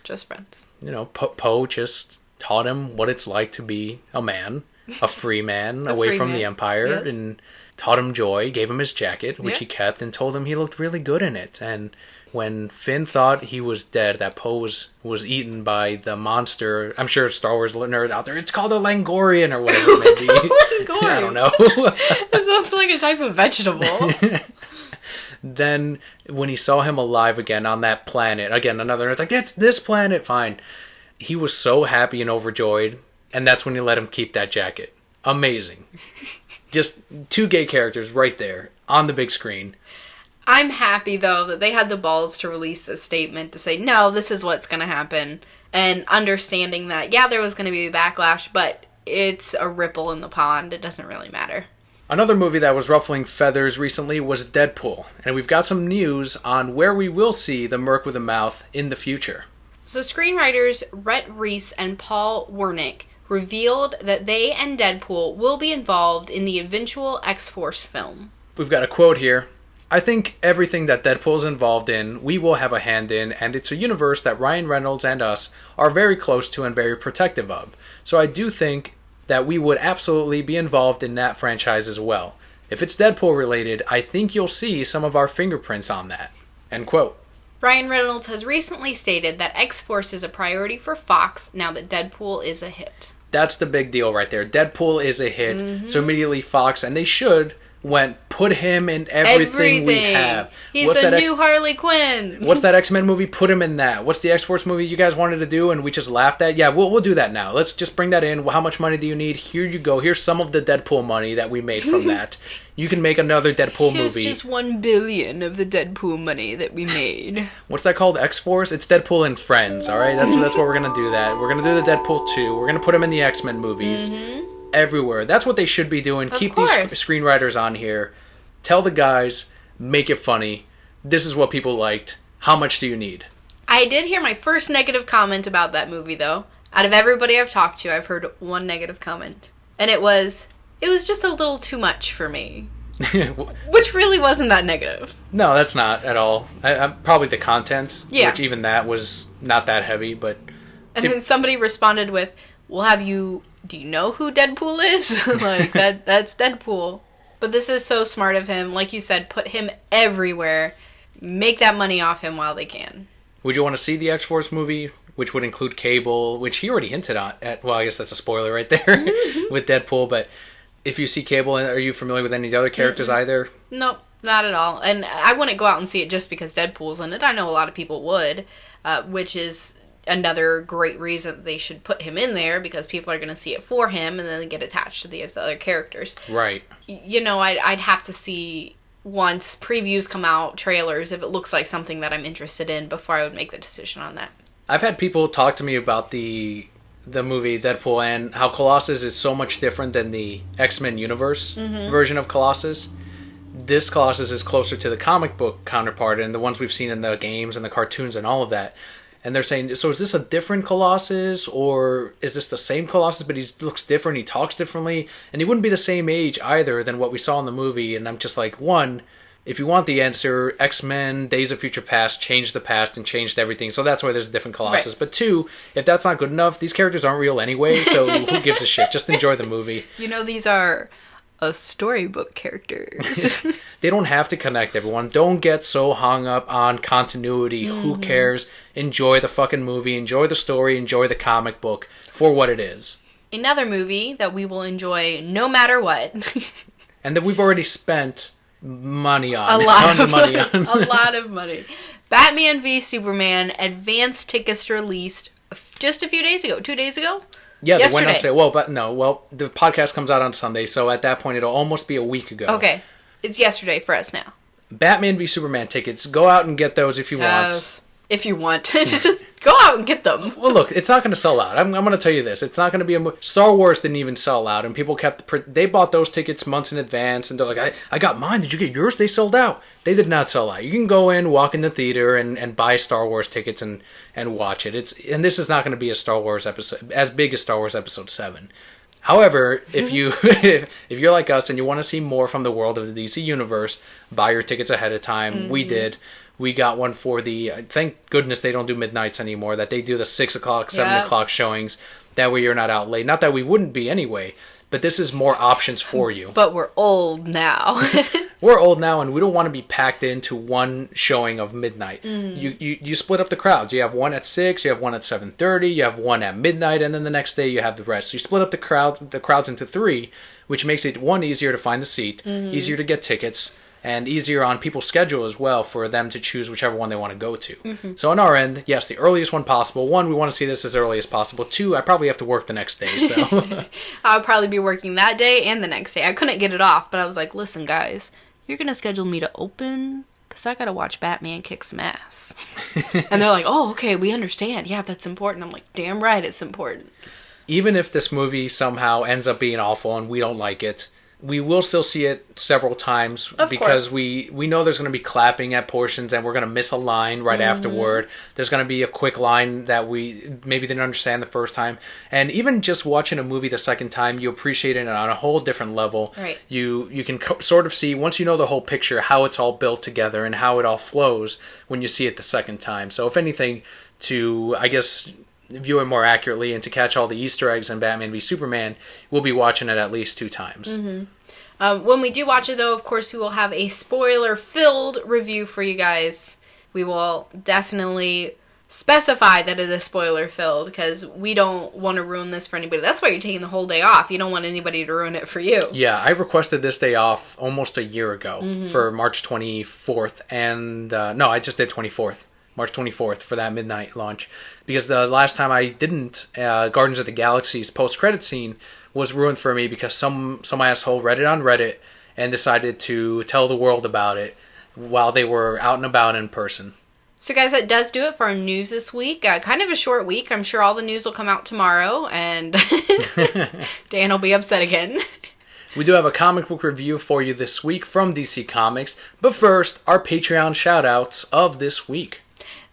Just friends. Poe just taught him what it's like to be a man, a free man, away from the Empire, yes. And taught him joy, gave him his jacket, which he kept, and told him he looked really good in it. And when Finn thought he was dead, that Poe was eaten by the monster. I'm sure Star Wars nerd out there, it's called a Langorian or whatever it may be. Langorian? I don't know. That sounds like a type of vegetable. Then when he saw him alive again on that planet, again, another nerd's like, it's this planet, fine. He was so happy and overjoyed, and that's when he let him keep that jacket. Amazing. Just two gay characters right there on the big screen. I'm happy, though, that they had the balls to release this statement to say, no, this is what's going to happen. And understanding that, yeah, there was going to be a backlash, but it's a ripple in the pond. It doesn't really matter. Another movie that was ruffling feathers recently was Deadpool. And we've got some news on where we will see the Merc with a Mouth in the future. So screenwriters Rhett Reese and Paul Wernick revealed that they and Deadpool will be involved in the eventual X-Force film. We've got a quote here. I think everything that Deadpool's involved in, we will have a hand in, and it's a universe that Ryan Reynolds and us are very close to and very protective of. So I do think that we would absolutely be involved in that franchise as well. If it's Deadpool related, I think you'll see some of our fingerprints on that. End quote. Ryan Reynolds has recently stated that X-Force is a priority for Fox now that Deadpool is a hit. That's the big deal right there. Deadpool is a hit, so immediately Fox, and they should, put him in everything we have. He's the new Harley Quinn. What's that X-Men movie? Put him in that. What's the X-Force movie you guys wanted to do and we just laughed at? Yeah, we'll do that now. Let's just bring that in. How much money do you need? Here you go. Here's some of the Deadpool money that we made from that. You can make another Deadpool movie. Here's just $1 billion of the Deadpool money that we made. What's that called? X-Force? It's Deadpool and Friends, alright? That's what we're gonna do that. We're gonna do the Deadpool 2. We're gonna put him in the X-Men movies. Everywhere. That's what they should be doing. Keep these screenwriters on here. Tell the guys, make it funny. This is what people liked. How much do you need? I did hear my first negative comment about that movie, though. Out of everybody I've talked to, I've heard one negative comment. And it was just a little too much for me. Which really wasn't that negative. No, that's not at all. Probably the content, which even that was not that heavy, but... And then somebody responded with, well, do you know who Deadpool is? Like, that's Deadpool. But this is so smart of him. Like you said, put him everywhere. Make that money off him while they can. Would you want to see the X-Force movie, which would include Cable, which he already hinted at, well, I guess that's a spoiler right there, with Deadpool, but if you see Cable, are you familiar with any of the other characters either? Nope, not at all. And I wouldn't go out and see it just because Deadpool's in it. I know a lot of people would, which is another great reason they should put him in there, because people are going to see it for him and then get attached to the other characters. Right. I'd have to see, once previews come out, trailers, if it looks like something that I'm interested in before I would make the decision on that. I've had people talk to me about the movie Deadpool and how Colossus is so much different than the X-Men universe version of Colossus. This Colossus is closer to the comic book counterpart and the ones we've seen in the games and the cartoons and all of that. And they're saying, so is this a different Colossus, or is this the same Colossus, but he looks different, he talks differently, and he wouldn't be the same age either than what we saw in the movie. And I'm just like, one, if you want the answer, X-Men, Days of Future Past changed the past and changed everything, so that's why there's a different Colossus. Right. But two, if that's not good enough, these characters aren't real anyway, so who gives a shit? Just enjoy the movie. These are storybook characters. They don't have to connect everyone. Don't get so hung up on continuity. Who cares? Enjoy the fucking movie. Enjoy the story. Enjoy the comic book for what it is. Another movie that we will enjoy no matter what. And that we've already spent money on. A lot of money on. A lot of money. Batman v Superman advanced tickets released just a few days ago. 2 days ago? Yeah, they went on sale. Well, the podcast comes out on Sunday, so at that point it'll almost be a week ago. Okay. It's yesterday for us now. Batman v Superman tickets. Go out and get those if you want. If you want. Just go out and get them. Well, look, it's not going to sell out. I'm going to tell you this. It's not going to be Star Wars didn't even sell out, and people they bought those tickets months in advance, and they're like, I got mine. Did you get yours? They sold out. They did not sell out. You can go in, walk in the theater, and buy Star Wars tickets and watch it. And this is not going to be a Star Wars episode, as big as Star Wars Episode 7. However, if if you're like us and you want to see more from the world of the DC universe, buy your tickets ahead of time. We did. We got one for thank goodness they don't do midnights anymore, that they do the 6 o'clock, 7 o'clock showings. That way you're not out late. Not that we wouldn't be anyway, but this is more options for you. But we're old now. We're old now, and we don't want to be packed into one showing of midnight. You split up the crowds. You have one at 6, you have one at 7:30, you have one at midnight, and then the next day you have the rest. So you split up the crowds into 3, which makes it, one, easier to find the seat, easier to get tickets, and easier on people's schedule as well for them to choose whichever one they want to go to. So on our end, yes, the earliest one possible. 1, we want to see this as early as possible. 2, I probably have to work the next day, so... I'll probably be working that day and the next day. I couldn't get it off, but I was like, listen, guys, you're going to schedule me to open? Because I got to watch Batman kick some ass. And they're like, oh, okay, we understand. Yeah, that's important. I'm like, damn right it's important. Even if this movie somehow ends up being awful and we don't like it, we will still see it several times because we know there's going to be clapping at portions and we're going to miss a line right afterward. There's going to be a quick line that we maybe didn't understand the first time. And even just watching a movie the second time, you appreciate it on a whole different level. Right. You can sort of see, once you know the whole picture, how it's all built together and how it all flows when you see it the second time. So if anything, to, I guess, view it more accurately and to catch all the Easter eggs in Batman v Superman, we'll be watching it at least 2 times. When we do watch it, though, of course, we will have a spoiler-filled review for you guys. We will definitely specify that it is spoiler-filled because we don't want to ruin this for anybody. That's why you're taking the whole day off. You don't want anybody to ruin it for you. Yeah, I requested this day off almost a year ago for March 24th. And, no, I just did 24th. March 24th for that midnight launch. Because the last time I didn't, Guardians of the Galaxy's post-credit scene was ruined for me because some asshole read it on Reddit and decided to tell the world about it while they were out and about in person. So guys, that does do it for our news this week. Kind of a short week. I'm sure all the news will come out tomorrow and Dan will be upset again. We do have a comic book review for you this week from DC Comics. But first, our Patreon shout-outs of this week.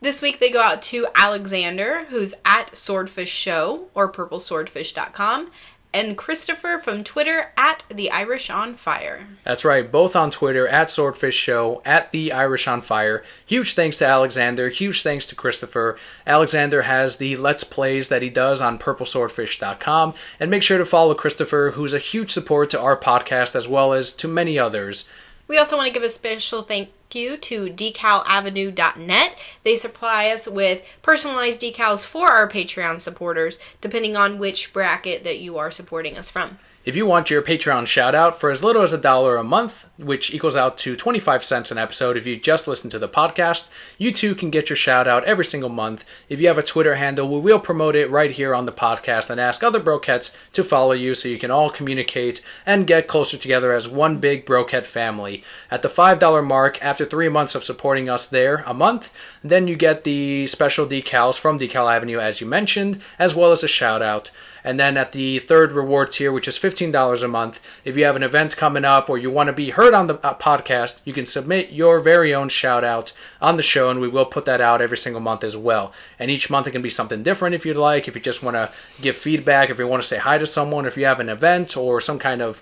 This week they go out to Alexander, who's at Swordfish Show, or purpleswordfish.com, and Christopher from Twitter at The Irish on Fire. That's right, both on Twitter at Swordfish Show, at The Irish on Fire. Huge thanks to Alexander, huge thanks to Christopher. Alexander has the Let's Plays that he does on purpleswordfish.com, and make sure to follow Christopher, who's a huge support to our podcast as well as to many others. We also want to give a special thank you to decalavenue.net. They supply us with personalized decals for our Patreon supporters, depending on which bracket that you are supporting us from. If you want your Patreon shout-out for as little as $1 a month, which equals out to 25 cents an episode if you just listen to the podcast, you too can get your shout-out every single month. If you have a Twitter handle, we will promote it right here on the podcast and ask other Brokettes to follow you so you can all communicate and get closer together as one big Brokette family. At the $5 mark, after 3 months of supporting us there a month, then you get the special decals from Decal Avenue, as you mentioned, as well as a shout-out. And then at the third reward tier, which is $15 a month, if you have an event coming up or you want to be heard on the podcast, you can submit your very own shout-out on the show, and we will put that out every single month as well. And each month it can be something different if you'd like, if you just want to give feedback, if you want to say hi to someone, if you have an event or some kind of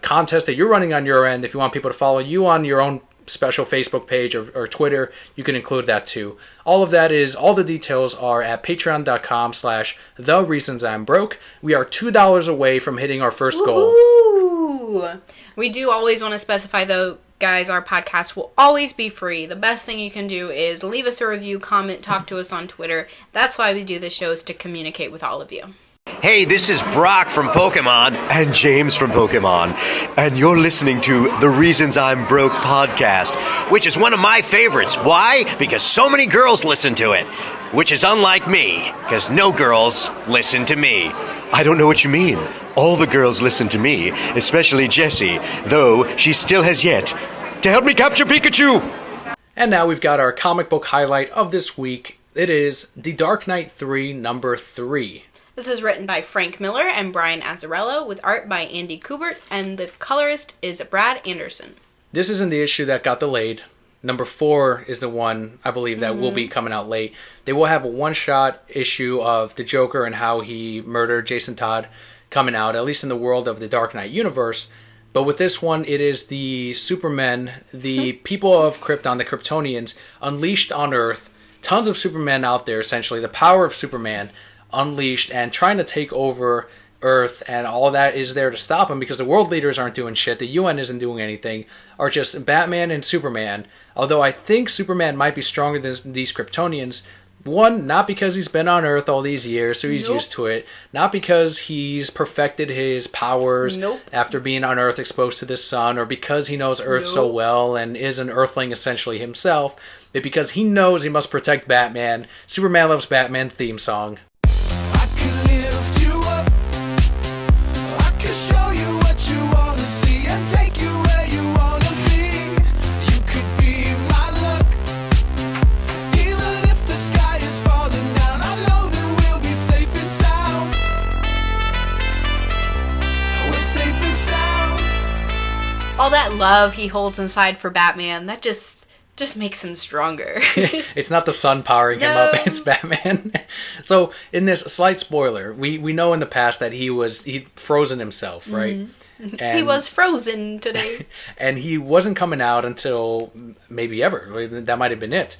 contest that you're running on your end, if you want people to follow you on your own special Facebook page or Twitter, you can include that too. All the details are at patreon.com/thereasonsimbroke. We are $2 away from hitting our first goal. Woo-hoo! We do always want to specify though, guys, our podcast will always be free. The best thing you can do is leave us a review, comment, talk to us on Twitter. That's why we do the shows, to communicate with all of you. Hey, this is Brock from Pokemon. And James from Pokemon. And you're listening to the Reasons I'm Broke podcast, which is one of my favorites. Why? Because so many girls listen to it. Which is unlike me, because no girls listen to me. I don't know what you mean. All the girls listen to me, especially Jessie, though she still has yet to help me capture Pikachu. And now we've got our comic book highlight of this week. It is The Dark Knight 3, number 3. This is written by Frank Miller and Brian Azzarello, with art by Andy Kubert, and the colorist is Brad Anderson. This isn't the issue that got delayed. Number 4 is the one, I believe, that will be coming out late. They will have a one-shot issue of the Joker and how he murdered Jason Todd. coming out, at least in the world of the Dark Knight universe. But with this one, it is the Supermen, the people of Krypton, the Kryptonians, unleashed on Earth. Tons of Supermen out there, essentially. The power of Superman unleashed and trying to take over Earth, and all that is there to stop them because the world leaders aren't doing shit. The UN isn't doing anything. Are just Batman and Superman. Although I think Superman might be stronger than these Kryptonians. One, not because he's been on Earth all these years, so he's used to it. Not because he's perfected his powers after being on Earth exposed to the sun, or because he knows Earth so well and is an Earthling essentially himself, but because he knows he must protect Batman. Superman Loves Batman theme song. All that love he holds inside for Batman, that just makes him stronger. It's not the sun powering him up, it's Batman. So, in this slight spoiler, we know in the past that he'd frozen himself, right? And he was frozen today. And he wasn't coming out until maybe ever. That might have been it.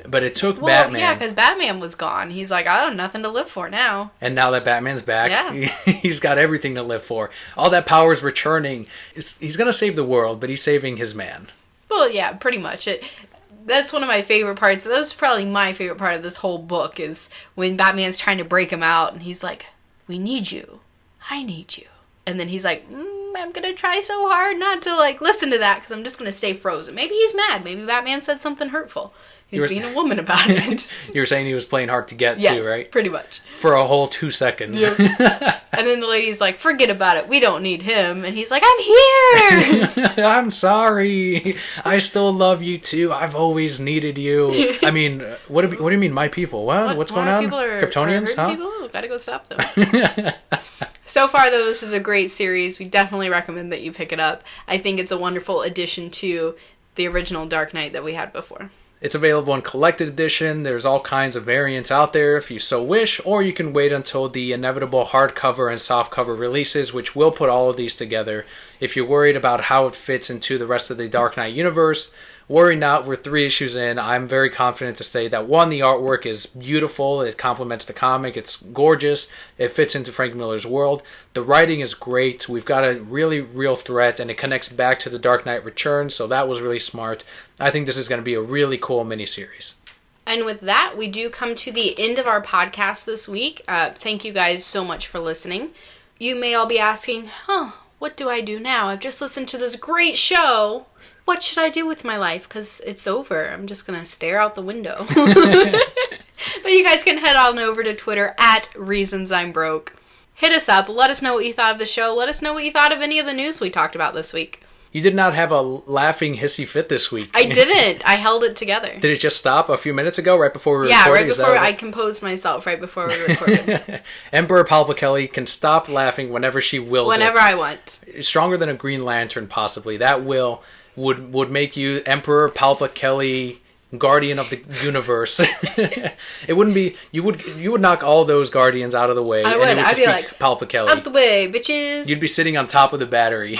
But it took Batman. Yeah, because Batman was gone. He's like, I have nothing to live for now. And now that Batman's back, he's got everything to live for. All that power's returning. He's going to save the world, but he's saving his man. Well, yeah, pretty much. That's one of my favorite parts. That's probably my favorite part of this whole book is when Batman's trying to break him out, and he's like, we need you. I need you. And then he's like, I'm going to try so hard not to, listen to that, because I'm just going to stay frozen. Maybe he's mad. Maybe Batman said something hurtful. He's being a woman about it. You were saying he was playing hard to get yes, too, right? Pretty much. For a whole 2 seconds. Yep. And then the lady's like, forget about it. We don't need him. And he's like, I'm here. I'm sorry. I still love you too. I've always needed you. I mean, what do you mean, my people? What's going on? People Kryptonians, huh? People? Gotta go stop them. So far, though, this is a great series. We definitely recommend that you pick it up. I think it's a wonderful addition to the original Dark Knight that we had before. It's available in collected edition. There's all kinds of variants out there if you so wish, or you can wait until the inevitable hardcover and softcover releases, which will put all of these together. If you're worried about how it fits into the rest of the Dark Knight universe, worry not. We're 3 issues in. I'm very confident to say that, one, the artwork is beautiful. It complements the comic. It's gorgeous. It fits into Frank Miller's world. The writing is great. We've got a really real threat, and it connects back to The Dark Knight Returns, so that was really smart. I think this is going to be a really cool miniseries. And with that, we do come to the end of our podcast this week. Thank you guys so much for listening. You may all be asking, what do I do now? I've just listened to this great show. What should I do with my life? Because it's over. I'm just going to stare out the window. But you guys can head on over to Twitter at ReasonsI'mBroke. Hit us up. Let us know what you thought of the show. Let us know what you thought of any of the news we talked about this week. You did not have a laughing hissy fit this week. I didn't. I held it together. Did it just stop a few minutes ago, right before we were recording? Yeah, right before I composed myself, right before we recorded. Emperor Palpa Kelli can stop laughing whenever she wills whenever I want. Stronger than a Green Lantern, possibly. That will would make you Emperor Palpa Kelli, Guardian of the Universe. It wouldn't be you would knock all those Guardians out of the way. I would. And it would I'd just be like, Palpa Kelli. Out the way, bitches. You'd be sitting on top of the battery.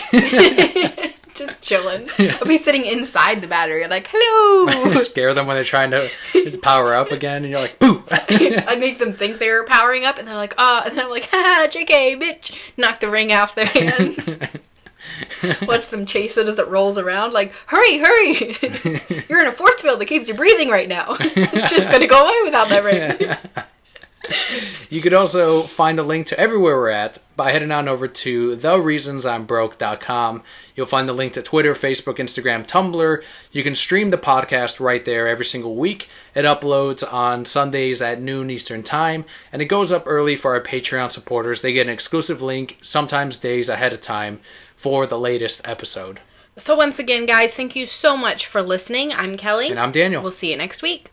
Just chilling. I'll be sitting inside the battery, like, hello! Scare them when they're trying to power up again, and you're like, boo! I make them think they're powering up, and they're like, and then I'm like, haha, JK, bitch! Knock the ring off their hands. Watch them chase it as it rolls around, like, hurry, hurry! You're in a force field that keeps you breathing right now. It's just gonna go away without that ring. You could also find a link to everywhere we're at by heading on over to thereasonsimbroke.com. You'll find the link to Twitter, Facebook, Instagram, Tumblr. You can stream the podcast right there every single week. It uploads on Sundays at noon Eastern Time, and it goes up early for our Patreon supporters. They get an exclusive link, sometimes days ahead of time, for the latest episode. So once again, guys, thank you so much for listening. I'm Kelli. And I'm Daniel. We'll see you next week.